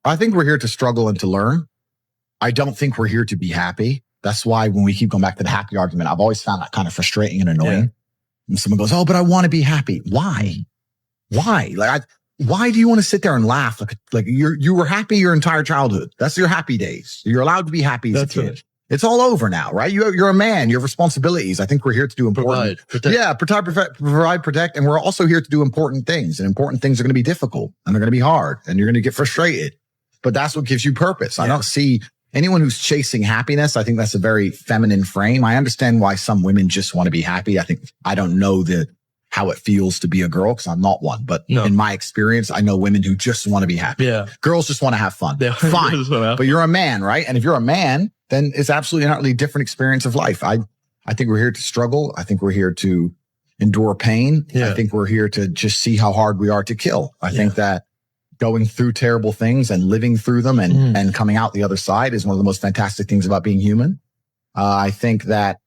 I think we're here to struggle and to learn. I don't think we're here to be happy. That's why when we keep going back to the happy argument, I've always found that kind of frustrating and annoying. Yeah. And someone goes, oh, but I want to be happy. Why? Why do you want to sit there and laugh? Like you were happy your entire childhood. That's your happy days. You're allowed to be happy as a kid. Right. It's all over now, right? You're a man. You have responsibilities. I think we're here to do important. Provide, protect. And we're also here to do important things. And important things are going to be difficult and they're going to be hard and you're going to get frustrated. But that's what gives you purpose. Yeah. I don't see anyone who's chasing happiness. I think that's a very feminine frame. I understand why some women just want to be happy. I don't know how it feels to be a girl because I'm not one. But in my experience, I know women who just want to be happy. Yeah. Girls just want to have fun. Fine. But you're a man, right? And if you're a man, then it's absolutely not really a different experience of life. I think we're here to struggle. I think we're here to endure pain. Yeah. I think we're here to just see how hard we are to kill. I think that going through terrible things and living through them and coming out the other side is one of the most fantastic things about being human. I think that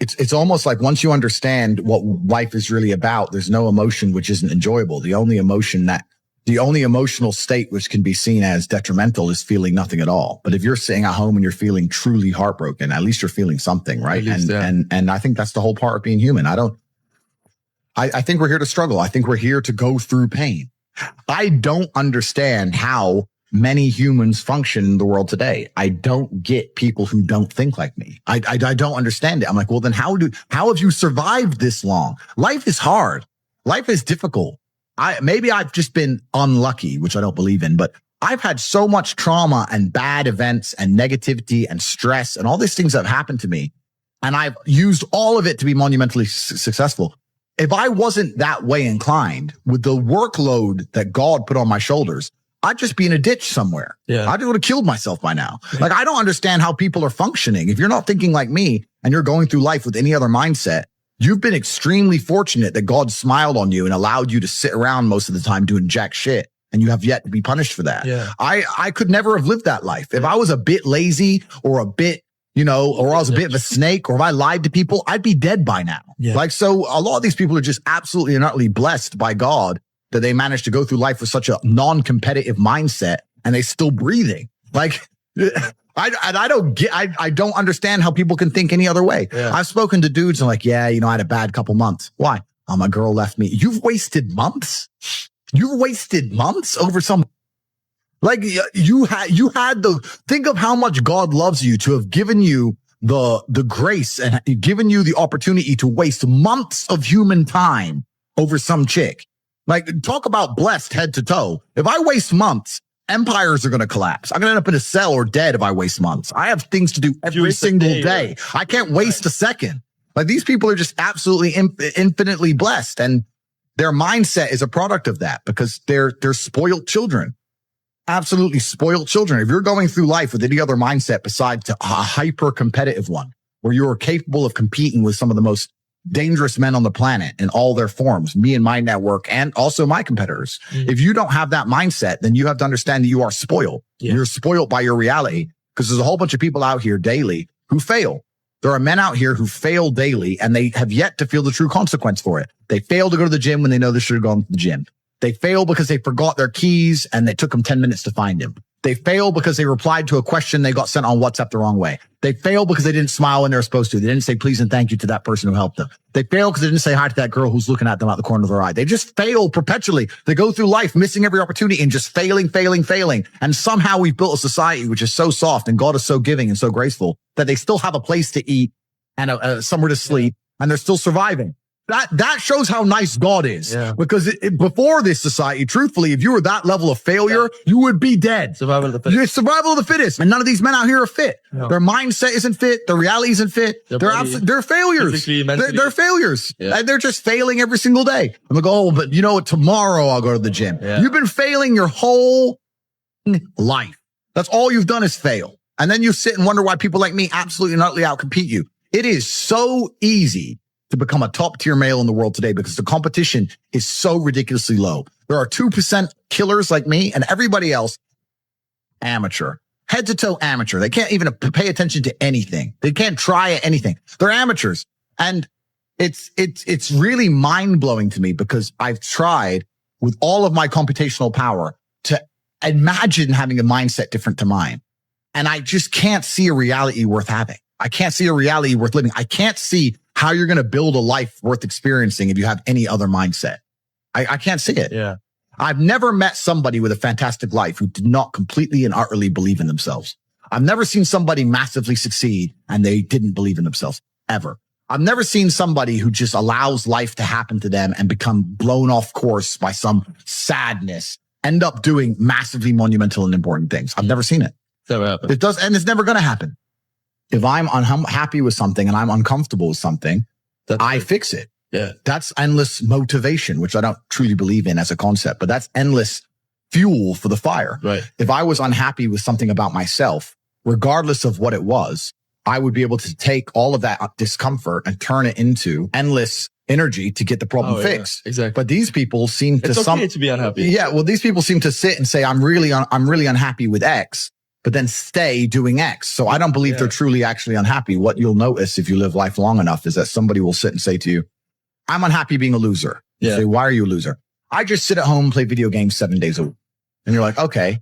it's almost like once you understand what life is really about, there's no emotion which isn't enjoyable. The only emotional state which can be seen as detrimental is feeling nothing at all. But if you're sitting at home and you're feeling truly heartbroken, at least you're feeling something, right? And I think that's the whole part of being human. I think we're here to struggle. I think we're here to go through pain. I don't understand how many humans function in the world today. I don't get people who don't think like me. I don't understand it. I'm like, well, then how have you survived this long? Life is hard. Life is difficult. Maybe I've just been unlucky, which I don't believe in, but I've had so much trauma and bad events and negativity and stress and all these things that have happened to me. And I've used all of it to be monumentally successful. If I wasn't that way inclined with the workload that God put on my shoulders, I'd just be in a ditch somewhere. Yeah. I would have killed myself by now. Like, I don't understand how people are functioning. If you're not thinking like me and you're going through life with any other mindset, you've been extremely fortunate that God smiled on you and allowed you to sit around most of the time doing jack shit. And you have yet to be punished for that. Yeah. I could never have lived that life. If I was a bit lazy or a bit, or I was a bit of a snake, or if I lied to people, I'd be dead by now. Yeah. Like, so a lot of these people are just absolutely and utterly blessed by God that they managed to go through life with such a non-competitive mindset and they still breathing. Like, I don't understand how people can think any other way. Yeah. I've spoken to dudes and like, I had a bad couple months. Why? My girl left me. You've wasted months? You've wasted months over some, like think of how much God loves you to have given you the grace and given you the opportunity to waste months of human time over some chick. Like, talk about blessed head to toe. If I waste months, empires are going to collapse. I'm going to end up in a cell or dead if I waste months. I have things to do every single day. I can't waste a second. Like, these people are just absolutely infinitely blessed. And their mindset is a product of that because they're spoiled children. Absolutely spoiled children. If you're going through life with any other mindset besides a hyper competitive one, where you are capable of competing with some of the most dangerous men on the planet in all their forms, me and my network, and also my competitors. Mm-hmm. If you don't have that mindset, then you have to understand that you are spoiled. Yeah. You're spoiled by your reality because there's a whole bunch of people out here daily who fail. There are men out here who fail daily and they have yet to feel the true consequence for it. They fail to go to the gym when they know they should have gone to the gym. They fail because they forgot their keys and they took them 10 minutes to find them. They fail because they replied to a question they got sent on WhatsApp the wrong way. They fail because they didn't smile when they were supposed to. They didn't say please and thank you to that person who helped them. They fail because they didn't say hi to that girl who's looking at them out the corner of their eye. They just fail perpetually. They go through life missing every opportunity and just failing. And somehow we've built a society which is so soft and God is so giving and so graceful that they still have a place to eat and somewhere to sleep and they're still surviving. That shows how nice God is. Yeah. Because before this society, truthfully, if you were that level of failure, you would be dead. Survival of the fittest. Survival of the fittest. And none of these men out here are fit. No. Their mindset isn't fit. Their reality isn't fit. They're failures. They're failures. Yeah. And they're just failing every single day. I'm like, oh, but you know what? Tomorrow I'll go to the gym. Yeah. You've been failing your whole life. That's all you've done is fail. And then you sit and wonder why people like me absolutely and utterly outcompete you. It is so easy to become a top tier male in the world today because the competition is so ridiculously low. There are 2% killers like me and everybody else amateur, head to toe amateur. They can't even pay attention to anything. They can't try anything. They're amateurs. And it's really mind blowing to me because I've tried with all of my computational power to imagine having a mindset different to mine. And I just can't see a reality worth having. I can't see a reality worth living. I can't see how you're going to build a life worth experiencing if you have any other mindset. I can't see it. Yeah. I've never met somebody with a fantastic life who did not completely and utterly believe in themselves. I've never seen somebody massively succeed and they didn't believe in themselves, ever. I've never seen somebody who just allows life to happen to them and become blown off course by some sadness, end up doing massively monumental and important things. I've never seen it. Never happened. It does, and it's never going to happen. If I'm unhappy with something and I'm uncomfortable with something, I fix it. Yeah. That's endless motivation, which I don't truly believe in as a concept, but that's endless fuel for the fire. Right. If I was unhappy with something about myself, regardless of what it was, I would be able to take all of that discomfort and turn it into endless energy to get the problem fixed. Yeah, exactly. But these people seem to it's okay to be unhappy. Yeah. Well, these people seem to sit and say, I'm really unhappy with X, but then stay doing X. So I don't believe they're truly actually unhappy. What you'll notice if you live life long enough is that somebody will sit and say to you, I'm unhappy being a loser. You say, why are you a loser? I just sit at home and play video games 7 days a week. And you're like, okay.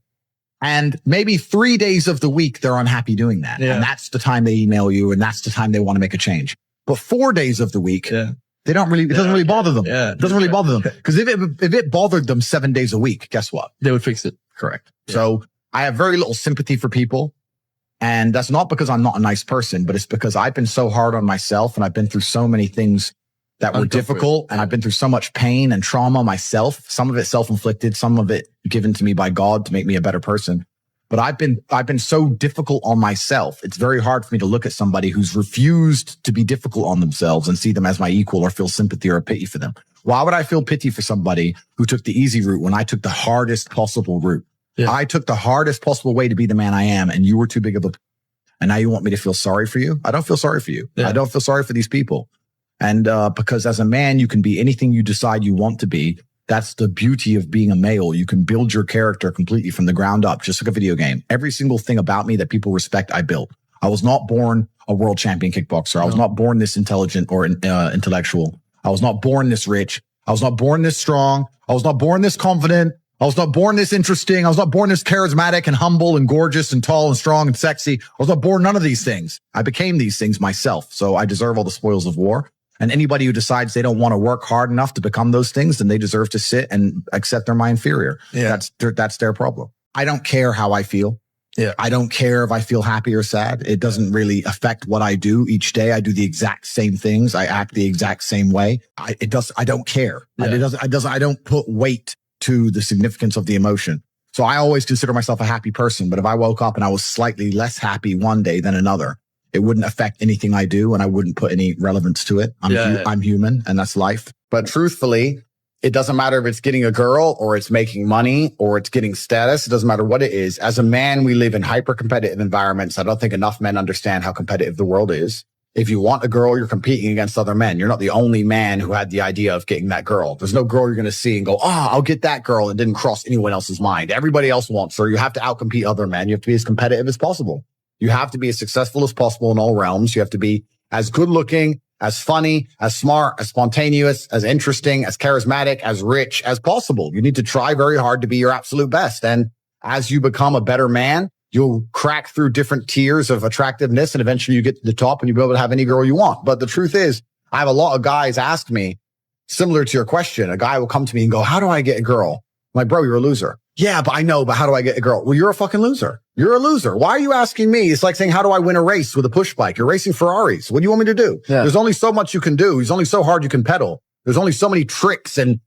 And maybe 3 days of the week, they're unhappy doing that. Yeah. And that's the time they email you. And that's the time they want to make a change. But 4 days of the week, they don't really, it doesn't really bother them. Yeah. It doesn't really bother them. Because if it bothered them 7 days a week, guess what? They would fix it. Correct. Yeah. So I have very little sympathy for people. And that's not because I'm not a nice person, but it's because I've been so hard on myself and I've been through so many things that were difficult. And I've been through so much pain and trauma myself, some of it self-inflicted, some of it given to me by God to make me a better person. But I've been so difficult on myself. It's very hard for me to look at somebody who's refused to be difficult on themselves and see them as my equal or feel sympathy or pity for them. Why would I feel pity for somebody who took the easy route when I took the hardest possible route? Yeah. I took the hardest possible way to be the man I am, and you were too big of a, and now you want me to feel sorry for you? I don't feel sorry for you. Yeah. I don't feel sorry for these people. And because as a man, you can be anything you decide you want to be. That's the beauty of being a male. You can build your character completely from the ground up, just like a video game. Every single thing about me that people respect, I built. I was not born a world champion kickboxer. I was not born this intelligent or intellectual. I was not born this rich. I was not born this strong. I was not born this confident. I was not born this interesting. I was not born this charismatic and humble and gorgeous and tall and strong and sexy. I was not born none of these things. I became these things myself. So I deserve all the spoils of war. And anybody who decides they don't want to work hard enough to become those things, then they deserve to sit and accept they're my inferior. Yeah. That's their problem. I don't care how I feel. Yeah. I don't care if I feel happy or sad. It doesn't really affect what I do each day. I do the exact same things. I act the exact same way. I don't care. Yeah. I don't put weight to the significance of the emotion. So I always consider myself a happy person. But if I woke up and I was slightly less happy one day than another, it wouldn't affect anything I do and I wouldn't put any relevance to it. I'm human and that's life. But truthfully, it doesn't matter if it's getting a girl or it's making money or it's getting status. It doesn't matter what it is. As a man, we live in hyper competitive environments. I don't think enough men understand how competitive the world is. If you want a girl, you're competing against other men. You're not the only man who had the idea of getting that girl. There's no girl you're going to see and go, I'll get that girl, and didn't cross anyone else's mind. Everybody else wants her. You have to outcompete other men. You have to be as competitive as possible. You have to be as successful as possible in all realms. You have to be as good looking, as funny, as smart, as spontaneous, as interesting, as charismatic, as rich as possible. You need to try very hard to be your absolute best. And as you become a better man, you'll crack through different tiers of attractiveness, and eventually you get to the top and you'll be able to have any girl you want. But the truth is, I have a lot of guys ask me, similar to your question, a guy will come to me and go, how do I get a girl? I'm like, bro, you're a loser. Yeah, but I know, but how do I get a girl? Well, you're a fucking loser. You're a loser. Why are you asking me? It's like saying, how do I win a race with a push bike? You're racing Ferraris. What do you want me to do? Yeah. There's only so much you can do. There's only so hard you can pedal. There's only so many tricks and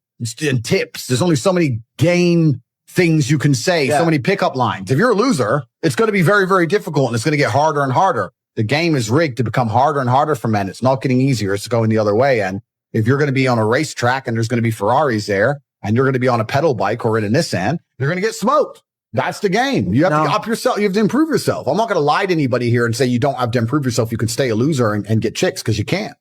tips. There's only so many game things you can say, so many pickup lines. If you're a loser, it's going to be very, very difficult and it's going to get harder and harder. The game is rigged to become harder and harder for men. It's not getting easier. It's going the other way. And if you're going to be on a racetrack and there's going to be Ferraris there, and you're going to be on a pedal bike or in a Nissan, you're going to get smoked. That's the game. You have to up yourself. You have to improve yourself. I'm not going to lie to anybody here and say you don't have to improve yourself. You can stay a loser and get chicks, because you can't.